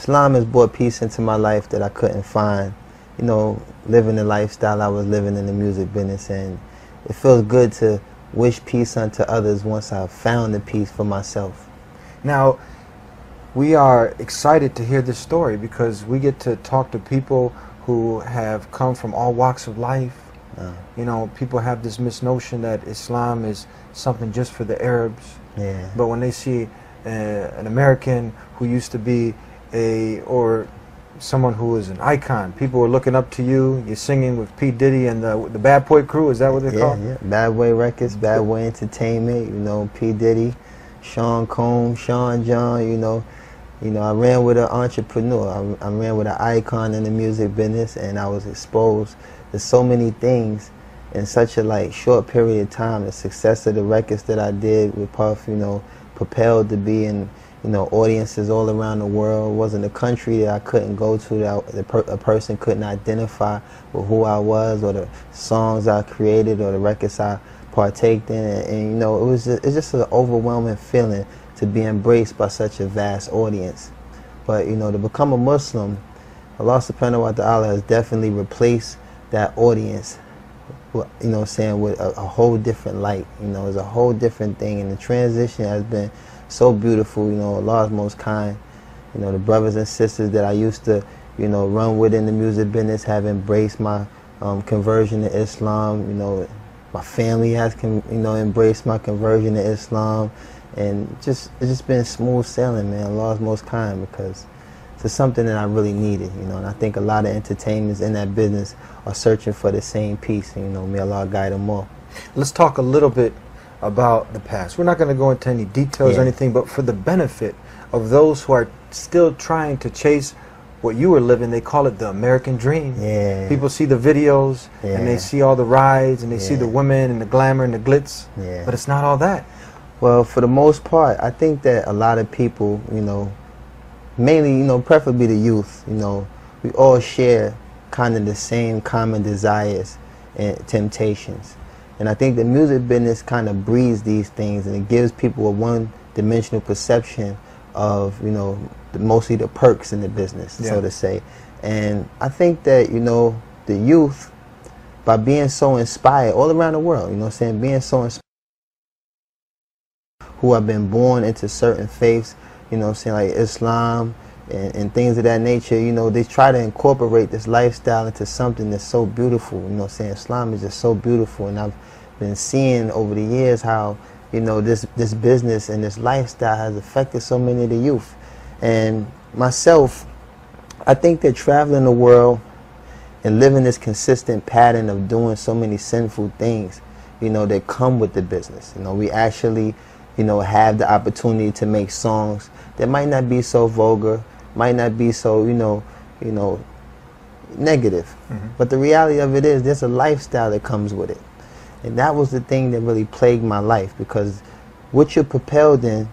Islam has brought peace into my life that I couldn't find, you know, living the lifestyle I was living in the music business. And it feels good to wish peace unto others once I've found the peace for myself. Now, we are excited to hear this story because we get to talk to people who have come from all walks of life. You know, people have this misnotion that Islam is something just for the Arabs. Yeah. But when they see an American who used to be or someone who is an icon, people are looking up to you. You're singing with P. Diddy and the Bad Boy Crew. Is that what they're called? Yeah, Bad Boy Records, Bad Boy Entertainment. You know, P. Diddy, Sean Combs, Sean John. You know, I ran with an entrepreneur. I ran with an icon in the music business, and I was exposed to so many things in such a short period of time. The success of the records that I did with Puff, you know, propelled to be in, you know, audiences all around the world. It wasn't a country that I couldn't go to that a person couldn't identify with who I was, or the songs I created, or the records I partaked in. And you know, it's just an overwhelming feeling to be embraced by such a vast audience. But you know, to become a Muslim, Allah subhanahu wa ta'ala has definitely replaced that audience, you know, saying with a whole different light. You know, it's a whole different thing, and the transition has been so beautiful. You know, Allah's most kind. You know, the brothers and sisters that I used to, you know, run with in the music business have embraced my conversion to Islam. You know, my family has, you know, embraced my conversion to Islam, and it's just been smooth sailing, man. Allah's most kind, because it's something that I really needed, you know, and I think a lot of entertainers in that business are searching for the same peace, and, you know, may Allah guide them all. Let's talk a little bit about the past. We're not going to go into any details or anything, but for the benefit of those who are still trying to chase what you were living, they call it the American dream. Yeah. People see the videos and they see all the rides and they see the women and the glamour and the glitz, but it's not all that. Well, for the most part, I think that a lot of people, you know, mainly, you know, preferably the youth, you know, we all share kind of the same common desires and temptations. And I think the music business kind of breeds these things, and it gives people a one-dimensional perception of, you know, mostly the perks in the business, so to say. And I think that, you know, the youth, by being so inspired all around the world, you know what I'm saying, being so inspired, who have been born into certain faiths, you know what I'm saying, like Islam and things of that nature, you know, they try to incorporate this lifestyle into something that's so beautiful. You know what I'm saying, Islam is just so beautiful, and I've been seeing over the years how, you know, this business and this lifestyle has affected so many of the youth. And myself, I think that traveling the world and living this consistent pattern of doing so many sinful things, you know, that come with the business. You know, we actually, you know, have the opportunity to make songs that might not be so vulgar, might not be so, you know, negative. But the reality of it is, there's a lifestyle that comes with it. And that was the thing that really plagued my life, because what you're propelled in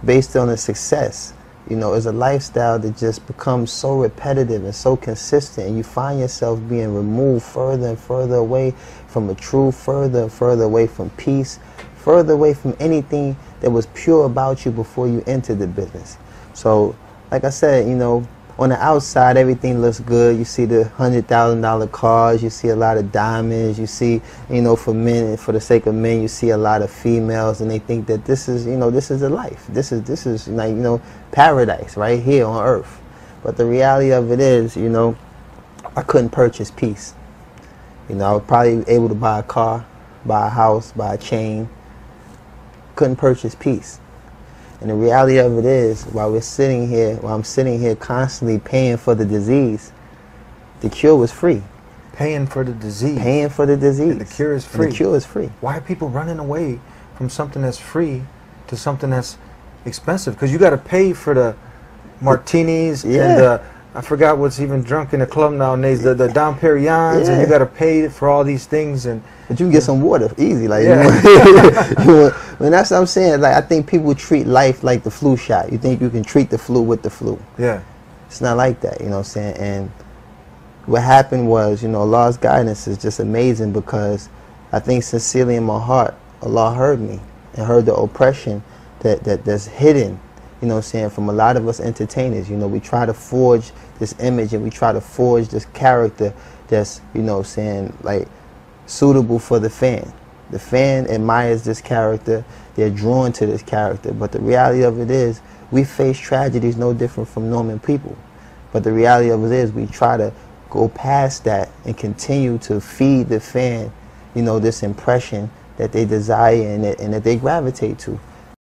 based on the success, you know, is a lifestyle that just becomes so repetitive and so consistent, and you find yourself being removed further and further away from the truth, further and further away from peace, further away from anything that was pure about you before you entered the business. So, like I said, you know, on the outside, everything looks good. You see the $100,000 cars, you see a lot of diamonds, you see, you know, for men, for the sake of men, you see a lot of females, and they think that this is, you know, this is a life. This is like, you know, paradise right here on earth. But the reality of it is, you know, I couldn't purchase peace. You know, I was probably able to buy a car, buy a house, buy a chain. Couldn't purchase peace. And the reality of it is, while I'm sitting here constantly paying for the disease, the cure was free. Paying for the disease. Paying for the disease. And the cure is free. And the cure is free. Why are people running away from something that's free to something that's expensive? Because you got to pay for the martinis and the, I forgot what's even drunk in the club nowadays, the Dom Perignons, and you got to pay for all these things. And but you can get some water easy, like and that's what I'm saying. Like, I think people treat life like the flu shot. You think you can treat the flu with the flu. Yeah, it's not like that. You know what I'm saying? And what happened was, you know, Allah's guidance is just amazing, because I think sincerely in my heart, Allah heard me and heard the oppression that's hidden you know what I'm saying, from a lot of us entertainers. You know, we try to forge this image and we try to forge this character that's, you know what I'm saying, like suitable for the fan. The fan admires this character, they're drawn to this character, but the reality of it is we face tragedies no different from normal people. But the reality of it is we try to go past that and continue to feed the fan, you know, this impression that they desire and that they gravitate to.